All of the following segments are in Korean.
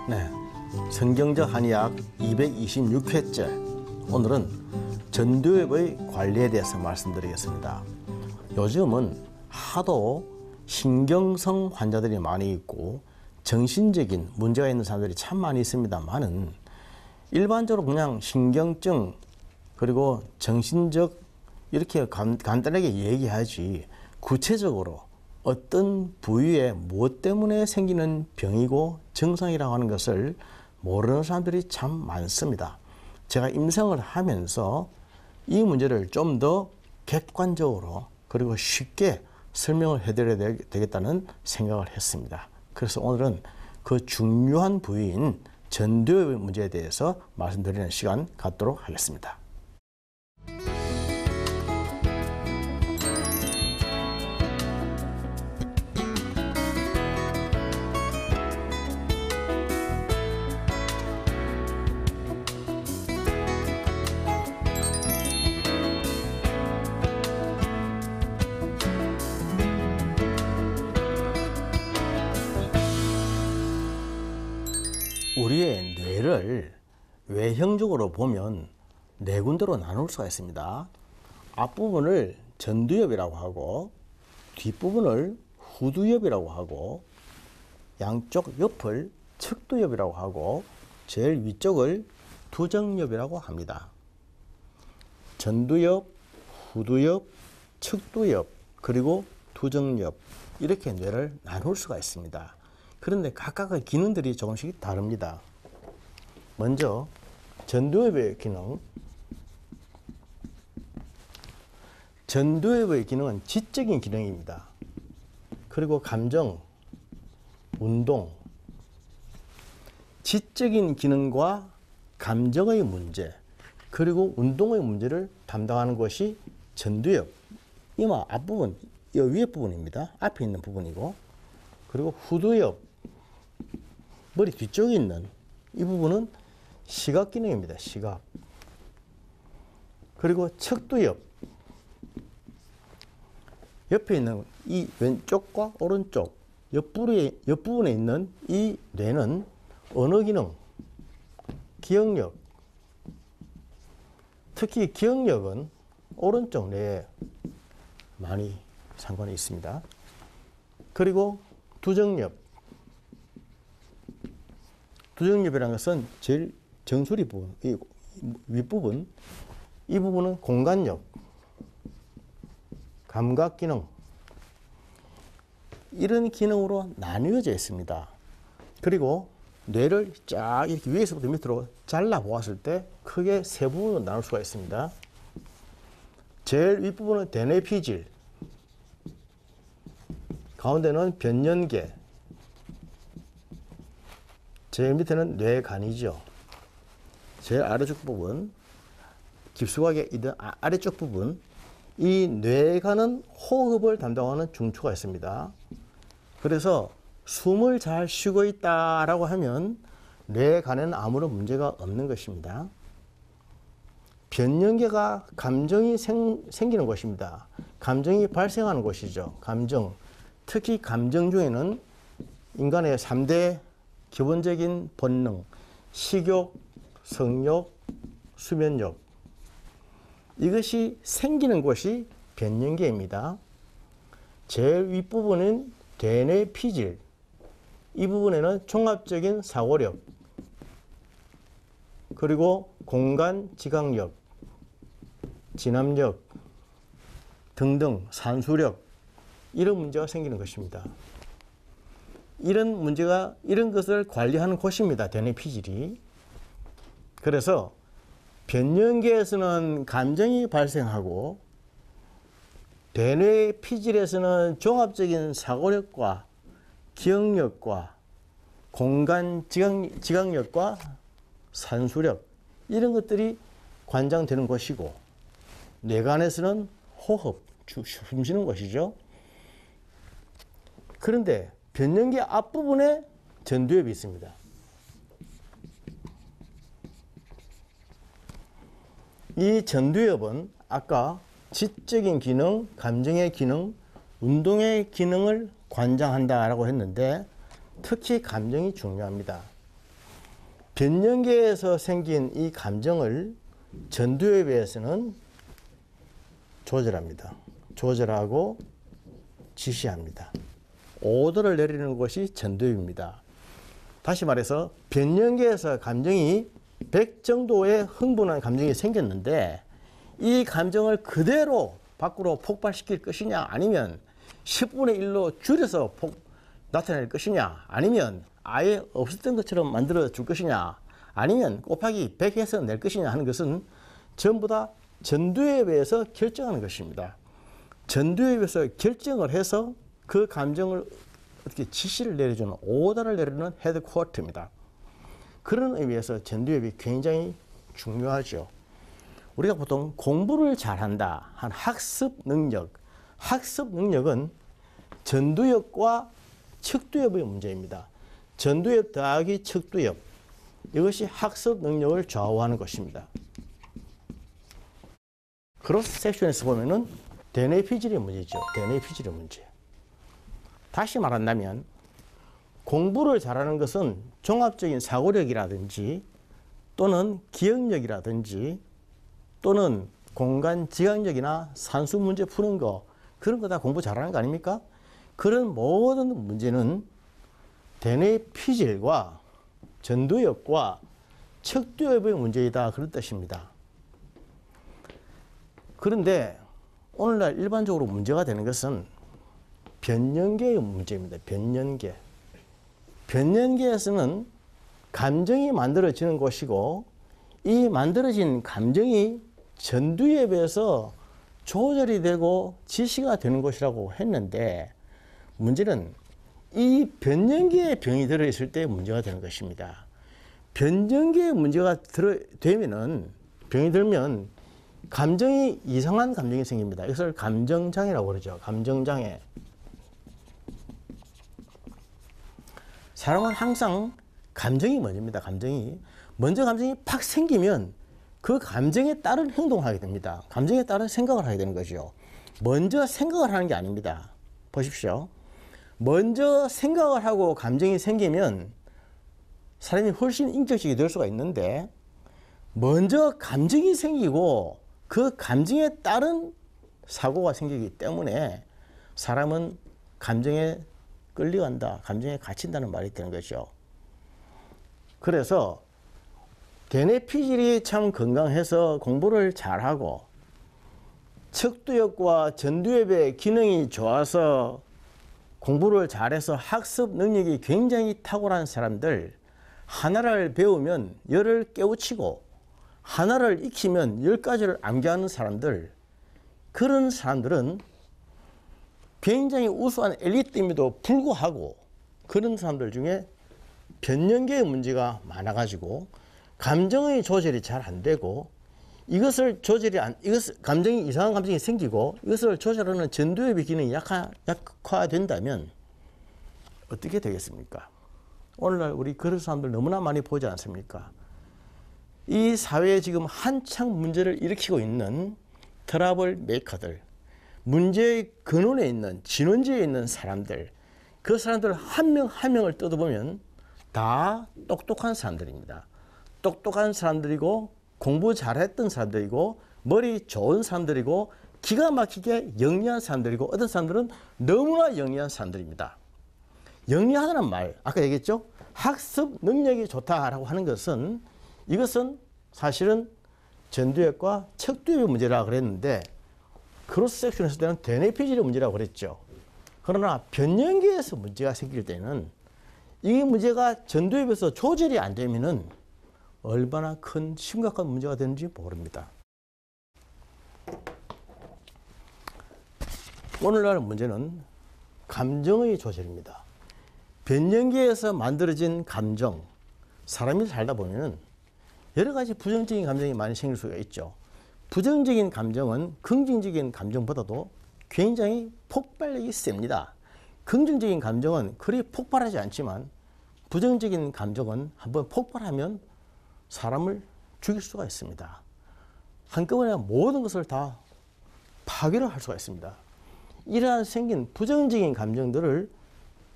네, 성경적 한의학 226회째. 오늘은 전두엽의 관리에 대해서 말씀드리겠습니다. 요즘은 하도 신경성 환자들이 많이 있고 정신적인 문제가 있는 사람들이 참 많이 있습니다만은 일반적으로 그냥 신경증 그리고 정신적 이렇게 간단하게 얘기하지 구체적으로 어떤 부위에 무엇 때문에 생기는 병이고 증상이라고 하는 것을 모르는 사람들이 참 많습니다. 제가 임상을 하면서 이 문제를 좀 더 객관적으로 그리고 쉽게 설명을 해드려야 되겠다는 생각을 했습니다. 그래서 오늘은 그 중요한 부위인 전두엽의 문제에 대해서 말씀드리는 시간 갖도록 하겠습니다. 우리의 뇌를 외형적으로 보면 네 군데로 나눌 수가 있습니다. 앞부분을 전두엽이라고 하고 뒷부분을 후두엽이라고 하고 양쪽 옆을 측두엽이라고 하고 제일 위쪽을 두정엽이라고 합니다. 전두엽, 후두엽, 측두엽 그리고 두정엽 이렇게 뇌를 나눌 수가 있습니다. 그런데 각각의 기능들이 조금씩 다릅니다. 먼저 전두엽의 기능. 전두엽의 기능은 지적인 기능입니다. 그리고 감정, 운동. 지적인 기능과 감정의 문제, 그리고 운동의 문제를 담당하는 것이 전두엽. 이마 앞부분, 이 위에 부분입니다. 앞에 있는 부분이고, 그리고 후두엽. 머리 뒤쪽에 있는 이 부분은 시각 기능입니다. 시각. 그리고 측두엽. 옆에 있는 이 왼쪽과 오른쪽 옆부분에 있는 이 뇌는 언어 기능, 기억력. 특히 기억력은 오른쪽 뇌에 많이 상관이 있습니다. 그리고 두정엽. 두정엽이라는 것은 제일 정수리 부분, 이 윗부분, 이 부분은 공간력, 감각 기능, 이런 기능으로 나뉘어져 있습니다. 그리고 뇌를 쫙 이렇게 위에서부터 밑으로 잘라 보았을 때 크게 세 부분으로 나눌 수가 있습니다. 제일 윗부분은 대뇌피질, 가운데는 변연계, 제일 밑에는 뇌간이죠. 제일 아래쪽 부분, 깊숙하게 있는 아래쪽 부분, 이 뇌간은 호흡을 담당하는 중추가 있습니다. 그래서 숨을 잘 쉬고 있다라고 하면 뇌간에는 아무런 문제가 없는 것입니다. 변연계가 감정이 생기는 것입니다. 감정이 발생하는 것이죠. 감정. 특히 감정 중에는 인간의 3대 기본적인 본능, 식욕, 성욕, 수면욕. 이것이 생기는 곳이 변연계입니다. 제일 윗부분은 대뇌피질. 이 부분에는 종합적인 사고력, 그리고 공간 지각력, 진압력 등등 산수력, 이런 문제가 생기는 것입니다. 이런 것을 관리하는 곳입니다. 대뇌피질이. 그래서 변연계에서는 감정이 발생하고 대뇌피질에서는 종합적인 사고력과 기억력과 공간 지각력과 산수력, 이런 것들이 관장되는 것이고, 뇌간에서는 호흡, 숨 쉬는 것이죠. 그런데 변연계 앞부분에 전두엽이 있습니다. 이 전두엽은 아까 지적인 기능, 감정의 기능, 운동의 기능을 관장한다라고 했는데 특히 감정이 중요합니다. 변연계에서 생긴 이 감정을 전두엽에 비해서는 조절합니다. 조절하고 지시합니다. 오더를 내리는 것이 전두엽입니다. 다시 말해서 변연계에서 감정이 100 정도의 흥분한 감정이 생겼는데 이 감정을 그대로 밖으로 폭발시킬 것이냐, 아니면 10분의 1로 줄여서 나타낼 것이냐, 아니면 아예 없었던 것처럼 만들어 줄 것이냐, 아니면 곱하기 100 해서 낼 것이냐 하는 것은 전부 다 전두엽에서 결정하는 것입니다. 전두엽에서 결정을 해서 그 감정을 어떻게 지시를 내려주는, 오더를 내려주는 헤드쿼터입니다. 그런 의미에서 전두엽이 굉장히 중요하죠. 우리가 보통 공부를 잘한다 한 학습 능력은 전두엽과 척두엽의 문제입니다. 전두엽 더하기 척두엽, 이것이 학습 능력을 좌우하는 것입니다. 크로스 섹션에서 보면은 대뇌 피질의 문제죠. 대뇌 피질의 문제. 다시 말한다면 공부를 잘하는 것은 종합적인 사고력이라든지 또는 기억력이라든지 또는 공간 지각력이나 산수 문제 푸는 거, 그런 거 다 공부 잘하는 거 아닙니까? 그런 모든 문제는 대뇌 피질과 전두엽과 척두엽의 문제이다, 그런 뜻입니다. 그런데 오늘날 일반적으로 문제가 되는 것은 변연계의 문제입니다. 변연계. 변연계에서는 감정이 만들어지는 곳이고 이 만들어진 감정이 전두엽에서 조절이 되고 지시가 되는 것이라고 했는데, 문제는 이 변연계에 병이 들어있을 때 문제가 되는 것입니다. 변연계에 문제가 병이 들면 감정이 이상한 감정이 생깁니다. 이것을 감정장애라고 그러죠. 감정장애. 사람은 항상 감정이 먼저입니다. 감정이 팍 생기면 그 감정에 따른 행동을 하게 됩니다. 감정에 따른 생각을 하게 되는 거죠. 먼저 생각을 하는 게 아닙니다. 보십시오. 먼저 생각을 하고 감정이 생기면 사람이 훨씬 인격적이 될 수가 있는데, 먼저 감정이 생기고 그 감정에 따른 사고가 생기기 때문에 사람은 감정에 끌려간다, 감정에 갇힌다는 말이 되는 거죠. 그래서 대뇌 피질이 참 건강해서 공부를 잘하고 척두엽과 전두엽의 기능이 좋아서 공부를 잘해서 학습 능력이 굉장히 탁월한 사람들, 하나를 배우면 열을 깨우치고 하나를 익히면 10가지를 암기하는 사람들, 그런 사람들은 굉장히 우수한 엘리트임에도 불구하고 그런 사람들 중에 변연계의 문제가 많아가지고 감정의 조절이 잘 안 되고, 감정이 이상한 감정이 생기고 이것을 조절하는 전두엽의 기능이 약화된다면 어떻게 되겠습니까? 오늘날 우리 그런 사람들 너무나 많이 보지 않습니까? 이 사회에 지금 한창 문제를 일으키고 있는 트러블 메이커들, 문제의 근원에 있는, 진원지에 있는 사람들, 그 사람들 한 명 한 명을 뜯어보면 다 똑똑한 사람들입니다. 똑똑한 사람들이고 공부 잘했던 사람들이고 머리 좋은 사람들이고 기가 막히게 영리한 사람들이고, 어떤 사람들은 너무나 영리한 사람들입니다. 영리하다는 말, 아까 얘기했죠? 학습 능력이 좋다라고 하는 것은, 이것은 사실은 전두엽과 척두엽의 문제라고 그랬는데 크로스 섹션에서 때는 대뇌 피질의 문제라고 그랬죠. 그러나 변연계에서 문제가 생길 때는 이 문제가 전두엽에서 조절이 안 되면은 얼마나 큰 심각한 문제가 되는지 모릅니다. 오늘날 문제는 감정의 조절입니다. 변연계에서 만들어진 감정, 사람이 살다 보면 여러 가지 부정적인 감정이 많이 생길 수가 있죠. 부정적인 감정은 긍정적인 감정보다도 굉장히 폭발력이 셉니다. 긍정적인 감정은 그리 폭발하지 않지만 부정적인 감정은 한번 폭발하면 사람을 죽일 수가 있습니다. 한꺼번에 모든 것을 다 파괴를 할 수가 있습니다. 이러한 생긴 부정적인 감정들을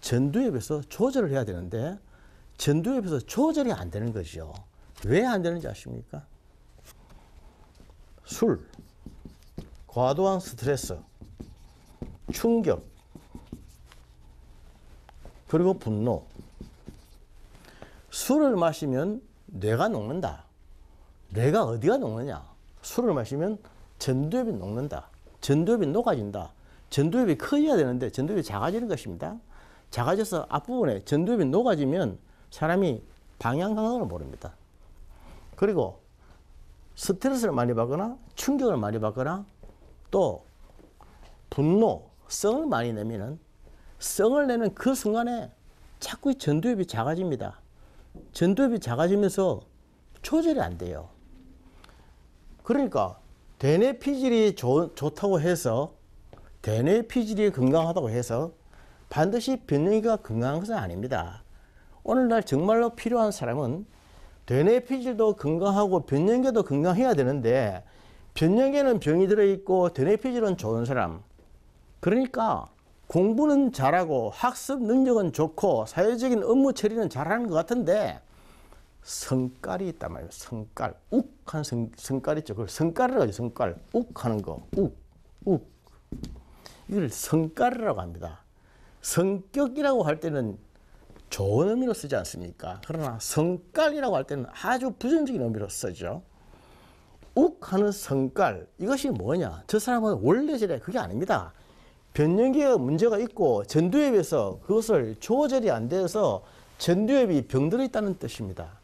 전두엽에서 조절을 해야 되는데 전두엽에서 조절이 안 되는 거죠. 왜 안 되는지 아십니까? 술, 과도한 스트레스, 충격, 그리고 분노. 술을 마시면 뇌가 녹는다. 뇌가 어디가 녹느냐? 술을 마시면 전두엽이 녹는다. 전두엽이 녹아진다. 전두엽이 커져야 되는데 전두엽이 작아지는 것입니다. 작아져서 앞부분에 전두엽이 녹아지면 사람이 방향 감각을 모릅니다. 그리고 스트레스를 많이 받거나 충격을 많이 받거나 또 분노, 성을 많이 내면은 성을 내는 그 순간에 자꾸 이 전두엽이 작아집니다. 전두엽이 작아지면서 조절이 안 돼요. 그러니까 대뇌 피질이 좋다고 해서 대뇌 피질이 건강하다고 해서 반드시 변형기가 건강한 것은 아닙니다. 오늘날 정말로 필요한 사람은 대뇌 피질도 건강하고 변형계도 건강해야 되는데 변형계는 병이 들어있고 대뇌 피질은 좋은 사람. 그러니까 공부는 잘하고 학습 능력은 좋고 사회적인 업무 처리는 잘하는 것 같은데 성깔이 있단 말이에요. 성깔. 욱한 성깔 있죠. 그걸 성깔이라고 하죠. 성깔. 욱하는 거. 욱. 이걸 성깔이라고 합니다. 성격이라고 할 때는 좋은 의미로 쓰지 않습니까? 그러나 성깔이라고 할 때는 아주 부정적인 의미로 쓰죠. 욱하는 성깔. 이것이 뭐냐? 저 사람은 원래 저래. 그게 아닙니다. 변형계에 문제가 있고 전두엽에서 그것을 조절이 안 돼서 전두엽이 병들어 있다는 뜻입니다.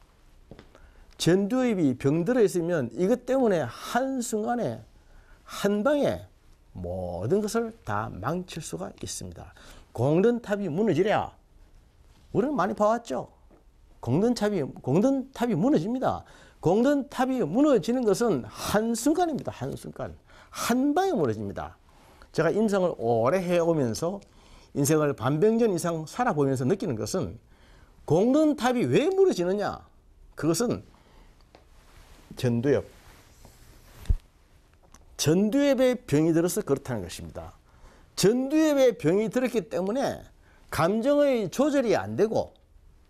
전두엽이 병들어 있으면 이것 때문에 한순간에 한방에 모든 것을 다 망칠 수가 있습니다. 공든탑이 무너지랴. 우리는 많이 봐왔죠. 공든탑이 무너집니다. 공든탑이 무너지는 것은 한순간입니다. 한순간. 한방에 무너집니다. 제가 인생을 오래 해오면서 인생을 반병전 이상 살아보면서 느끼는 것은 공든탑이 왜 무너지느냐? 그것은 전두엽에 병이 들어서 그렇다는 것입니다. 전두엽에 병이 들었기 때문에 감정의 조절이 안 되고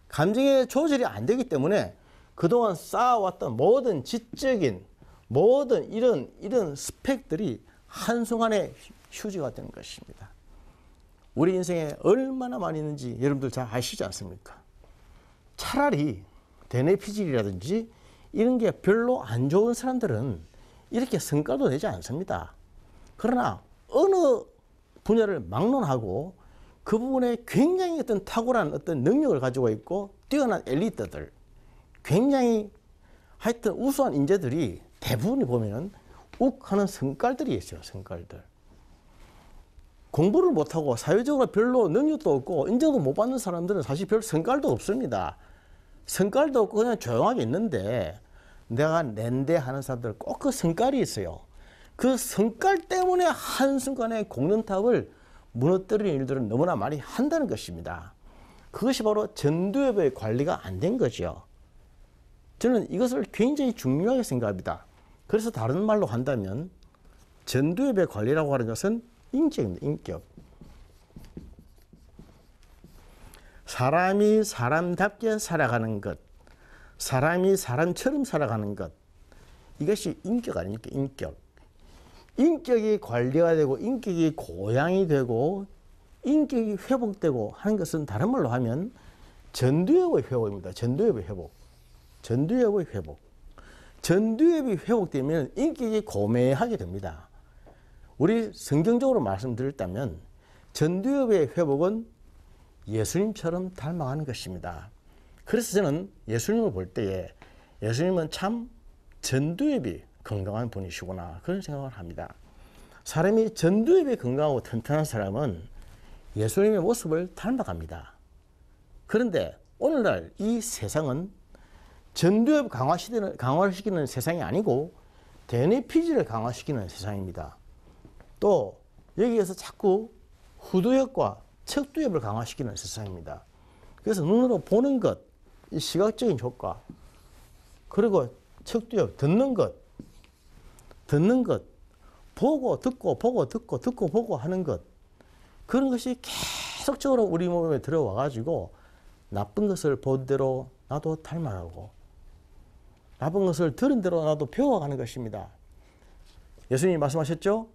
감정의 조절이 안 되기 때문에 그동안 쌓아왔던 모든 지적인 모든 이런 스펙들이 한순간에 휴지가 되는 것입니다. 우리 인생에 얼마나 많이 있는지 여러분들 잘 아시지 않습니까? 차라리 대뇌 피질이라든지 이런 게 별로 안 좋은 사람들은 이렇게 성과도 내지 않습니다. 그러나 어느 분야를 막론하고 그 부분에 굉장히 어떤 탁월한 어떤 능력을 가지고 있고 뛰어난 엘리트들, 굉장히 하여튼 우수한 인재들이 대부분이 보면은 욱하는 성깔들이 있어요. 성깔들. 공부를 못하고 사회적으로 별로 능력도 없고 인정도 못 받는 사람들은 사실 별 성깔도 없습니다. 성깔도 없고 그냥 조용하게 있는데 내가 낸데 하는 사람들 꼭 그 성깔이 있어요. 그 성깔 때문에 한순간에 공든탑을 무너뜨리는 일들은 너무나 많이 한다는 것입니다. 그것이 바로 전두엽의 관리가 안 된 거죠. 저는 이것을 굉장히 중요하게 생각합니다. 그래서 다른 말로 한다면 전두엽의 관리라고 하는 것은 인격입니다. 인격. 사람이 사람답게 살아가는 것, 사람이 사람처럼 살아가는 것, 이것이 인격 아닙니까? 인격. 인격이 관리가 되고 인격이 고양이 되고 인격이 회복되고 하는 것은 다른 말로 하면 전두엽의 회복입니다. 전두엽의 회복. 전두엽의 회복. 전두엽이 회복되면 인격이 고매하게 됩니다. 우리 성경적으로 말씀드렸다면 전두엽의 회복은 예수님처럼 닮아가는 것입니다. 그래서 저는 예수님을 볼 때에 예수님은 참 전두엽이 건강한 분이시구나 그런 생각을 합니다. 사람이 전두엽이 건강하고 튼튼한 사람은 예수님의 모습을 닮아갑니다. 그런데 오늘날 이 세상은 전두엽 강화를 시키는 세상이 아니고 대뇌 피질을 강화시키는 세상입니다. 또 여기에서 자꾸 후두엽과 척두엽을 강화시키는 세상입니다. 그래서 눈으로 보는 것, 이 시각적인 효과, 그리고 척두엽, 듣는 것, 보고 듣고 보고 듣고 듣고 보고 하는 것, 그런 것이 계속적으로 우리 몸에 들어와 가지고 나쁜 것을 본 대로 나도 닮아가고 나쁜 것을 들은 대로 나도 배워가는 것입니다. 예수님이 말씀하셨죠?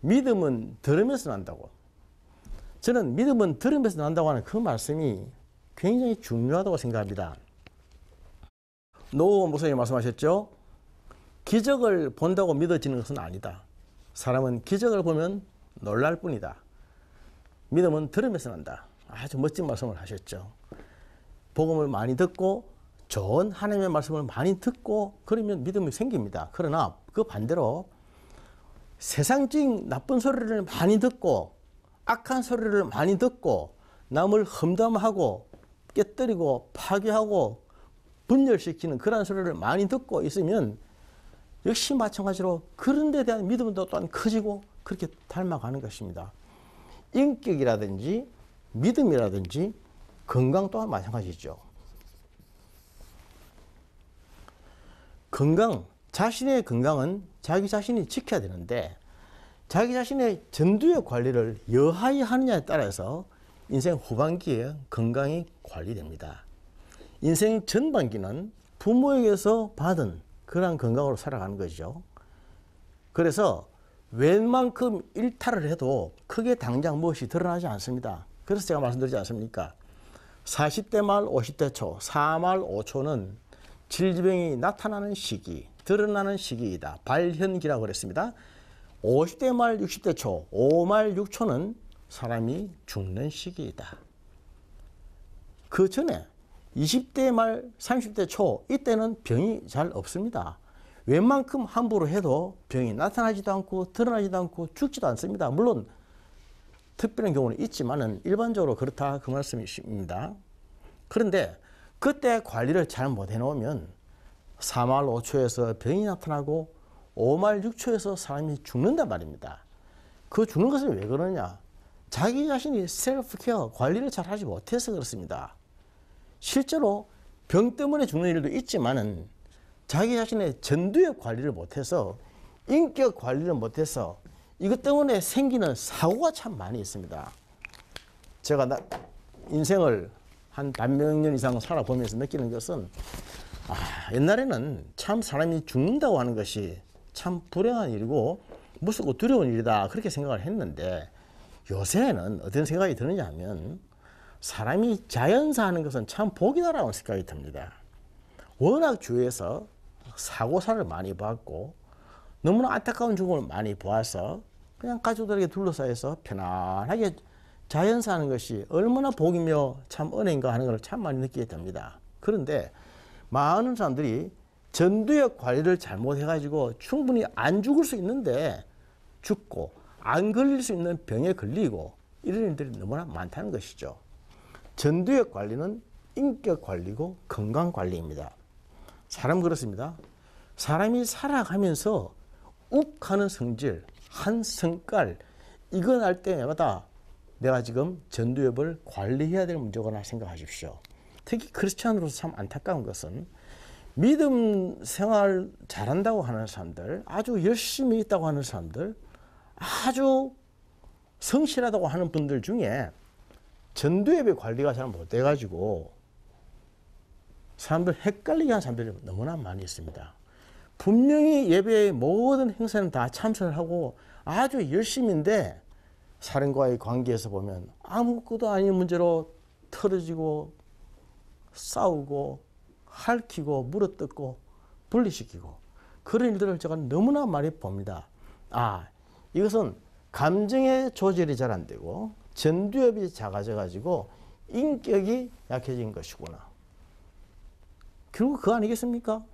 믿음은 들으면서 난다고. 저는 믿음은 들으면서 난다고 하는 그 말씀이 굉장히 중요하다고 생각합니다. 노 목사님이 말씀하셨죠? 기적을 본다고 믿어지는 것은 아니다. 사람은 기적을 보면 놀랄 뿐이다. 믿음은 들으면서 난다. 아주 멋진 말씀을 하셨죠. 복음을 많이 듣고 좋은 하나님의 말씀을 많이 듣고 그러면 믿음이 생깁니다. 그러나 그 반대로 세상적인 나쁜 소리를 많이 듣고 악한 소리를 많이 듣고 남을 험담하고 깨뜨리고 파괴하고 분열시키는 그런 소리를 많이 듣고 있으면 역시 마찬가지로 그런 데 대한 믿음도 또한 커지고 그렇게 닮아가는 것입니다. 인격이라든지 믿음이라든지 건강 또한 마찬가지죠. 건강, 자신의 건강은 자기 자신이 지켜야 되는데 자기 자신의 전두엽 관리를 여하히 하느냐에 따라서 인생 후반기에 건강이 관리됩니다. 인생 전반기는 부모에게서 받은 그런 건강으로 살아가는 거죠. 그래서 웬만큼 일탈을 해도 크게 당장 무엇이 드러나지 않습니다. 그래서 제가 말씀드리지 않습니까? 40대 말 50대 초, 4말 5초는 질병이 나타나는 시기, 드러나는 시기이다. 발현기라고 그랬습니다. 50대 말 60대 초, 5말 6초는 사람이 죽는 시기이다. 그 전에 20대 말 30대 초 이때는 병이 잘 없습니다. 웬만큼 함부로 해도 병이 나타나지도 않고 드러나지도 않고 죽지도 않습니다. 물론 특별한 경우는 있지만은 일반적으로 그렇다 그 말씀이십니다. 그런데 그때 관리를 잘 못 해놓으면 4말 5초에서 병이 나타나고 5말 6초에서 사람이 죽는단 말입니다. 그 죽는 것은 왜 그러냐? 자기 자신이 셀프케어 관리를 잘 하지 못해서 그렇습니다. 실제로 병 때문에 죽는 일도 있지만은 자기 자신의 전두엽 관리를 못해서 인격 관리를 못해서 이것 때문에 생기는 사고가 참 많이 있습니다. 제가 인생을 한 반몇 년 이상 살아보면서 느끼는 것은 옛날에는 참 사람이 죽는다고 하는 것이 참 불행한 일이고 무섭고 두려운 일이다 그렇게 생각을 했는데 요새는 어떤 생각이 드느냐 하면 사람이 자연사하는 것은 참 복이다라고 생각이 듭니다. 워낙 주위에서 사고사를 많이 봤고 너무나 안타까운 죽음을 많이 보아서 그냥 가족들에게 둘러싸여서 편안하게 자연사하는 것이 얼마나 복이며 참 은혜인가 하는 걸 참 많이 느끼게 됩니다. 그런데 많은 사람들이 전두엽 관리를 잘못해가지고 충분히 안 죽을 수 있는데 죽고 안 걸릴 수 있는 병에 걸리고 이런 일들이 너무나 많다는 것이죠. 전두엽 관리는 인격 관리고 건강 관리입니다. 사람 그렇습니다. 사람이 살아가면서 욱하는 성질, 한 성깔 이거 날 때마다 내가 지금 전두엽을 관리해야 될 문제구나 생각하십시오. 특히 크리스찬으로서 참 안타까운 것은 믿음 생활 잘한다고 하는 사람들, 아주 열심히 있다고 하는 사람들, 아주 성실하다고 하는 분들 중에 전두엽의 관리가 잘 못돼가지고 사람들 헷갈리게 하는 사람들이 너무나 많이 있습니다. 분명히 예배의 모든 행사는 다 참석을 하고 아주 열심인데 사람과의 관계에서 보면 아무것도 아닌 문제로 틀어지고 싸우고 핥히고 물어뜯고 분리시키고 그런 일들을 제가 너무나 많이 봅니다. 이것은 감정의 조절이 잘 안 되고 전두엽이 작아져 가지고 인격이 약해진 것이구나. 결국 그거 아니겠습니까?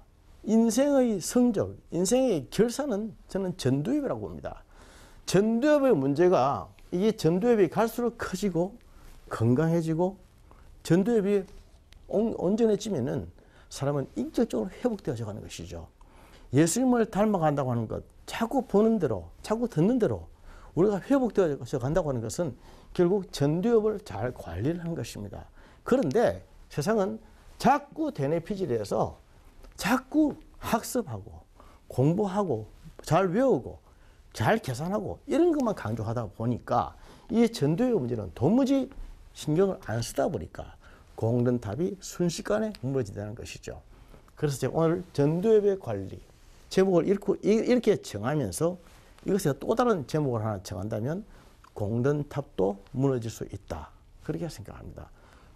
인생의 성적, 인생의 결산은 저는 전두엽이라고 봅니다. 전두엽의 문제가 이게 전두엽이 갈수록 커지고 건강해지고 전두엽이 온전해지면은 사람은 인격적으로 회복되어져 가는 것이죠. 예수님을 닮아간다고 하는 것, 자꾸 보는 대로, 자꾸 듣는 대로 우리가 회복되어져 간다고 하는 것은 결국 전두엽을 잘 관리를 하는 것입니다. 그런데 세상은 자꾸 대뇌피질에서 자꾸 학습하고 공부하고 잘 외우고 잘 계산하고 이런 것만 강조하다 보니까 이 전두엽 문제는 도무지 신경을 안 쓰다 보니까 공든탑이 순식간에 무너진다는 것이죠. 그래서 제가 오늘 전두엽의 관리 제목을 이렇게 정하면서 이것에 또 다른 제목을 하나 정한다면 공든탑도 무너질 수 있다. 그렇게 생각합니다.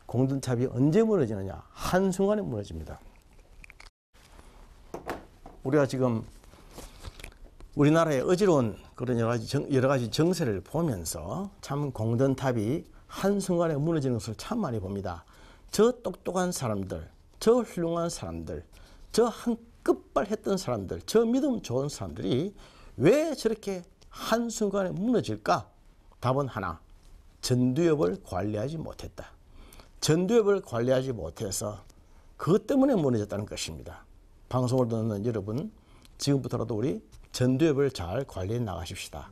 공든탑이 언제 무너지느냐? 한순간에 무너집니다. 우리가 지금 우리나라의 어지러운 그런 여러 가지 정세를 보면서 참 공든탑이 한순간에 무너지는 것을 참 많이 봅니다. 저 똑똑한 사람들, 저 훌륭한 사람들, 저 한 끝발했던 사람들, 저 믿음 좋은 사람들이 왜 저렇게 한순간에 무너질까? 답은 하나, 전두엽을 관리하지 못했다. 전두엽을 관리하지 못해서 그것 때문에 무너졌다는 것입니다. 방송을 듣는 여러분, 지금부터라도 우리 전두엽을 잘 관리해 나가십시다.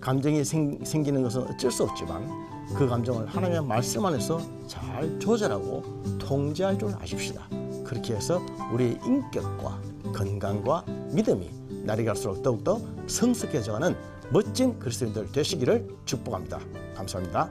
감정이 생기는 것은 어쩔 수 없지만 그 감정을 하나님의 말씀 안에서 잘 조절하고 통제할 줄 아십시다. 그렇게 해서 우리의 인격과 건강과 믿음이 날이 갈수록 더욱더 성숙해져가는 멋진 그리스도인들 되시기를 축복합니다. 감사합니다.